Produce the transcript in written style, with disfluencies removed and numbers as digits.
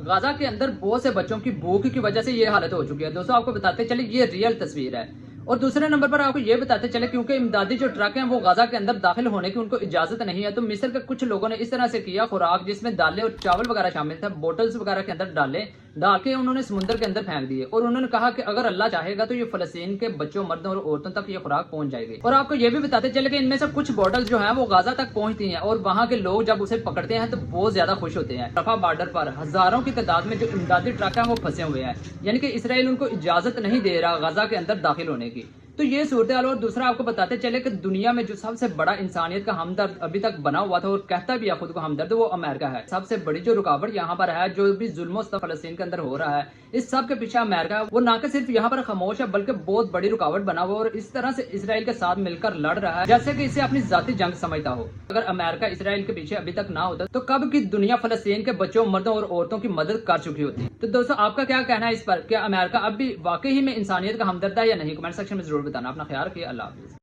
غزہ کے اندر بہت سے بچوں کی بھوک کی وجہ سے یہ حالت ہو چکی ہے دوستوں، آپ کو بتاتے چلے یہ ریئل تصویر ہے۔ اور دوسرے نمبر پر آپ کو یہ بتاتے چلے کیونکہ امدادی جو ٹرک ہیں وہ غزہ کے اندر داخل ہونے کی ان کو اجازت نہیں ہے، تو مصر کے کچھ لوگوں نے اس طرح سے کیا خوراک جس میں دالیں اور چاول وغیرہ شامل تھا، بوٹلز وغیرہ کے اندر ڈال کے انہوں نے سمندر کے اندر پھینک دیے، اور انہوں نے کہا کہ اگر اللہ چاہے گا تو یہ فلسطین کے بچوں، مردوں اور عورتوں تک یہ خوراک پہنچ جائے گی۔ اور آپ کو یہ بھی بتاتے چلے کہ ان میں سے کچھ بوٹلز جو ہیں وہ غزہ تک پہنچتی ہیں، اور وہاں کے لوگ جب اسے پکڑتے ہیں تو بہت زیادہ خوش ہوتے ہیں۔ رفح بارڈر پر ہزاروں کی تعداد میں جو امدادی ٹرک ہیں وہ پھنسے ہوئے ہیں، یعنی کہ اسرائیل ان کو اجازت نہیں دے رہا غزہ کے اندر داخل ہونے کی۔ تو یہ صورتحال، اور دوسرا آپ کو بتاتے چلے کہ دنیا میں جو سب سے بڑا انسانیت کا ہمدرد ابھی تک بنا ہوا تھا اور کہتا بھی ہے خود کو ہمدرد، وہ امریکہ ہے۔ سب سے بڑی جو رکاوٹ یہاں پر ہے، جو بھی ظلم و ستم فلسطین کے اندر ہو رہا ہے، اس سب کے پیچھے امریکہ ہے۔ وہ نہ کہ صرف یہاں پر خاموش ہے بلکہ بہت بڑی رکاوٹ بنا ہوا اور اس طرح سے اسرائیل کے ساتھ مل کر لڑ رہا ہے جیسے کہ اسے اپنی ذاتی جنگ سمجھتا ہو۔ اگر امریکہ اسرائیل کے پیچھے ابھی تک نہ ہوتا تو کب کی دنیا فلسطین کے بچوں، مردوں اور عورتوں کی مدد کر چکی ہوتی۔ تو دوستوں، آپ کا کیا کہنا ہے اس پر؟ کیا امریکہ اب بھی واقعی میں انسانیت کا ہمدرد ہے یا نہیں؟ کمنٹ سیکشن میں ضرور بتانا۔ اپنا خیال رکھیے، اللہ حافظ۔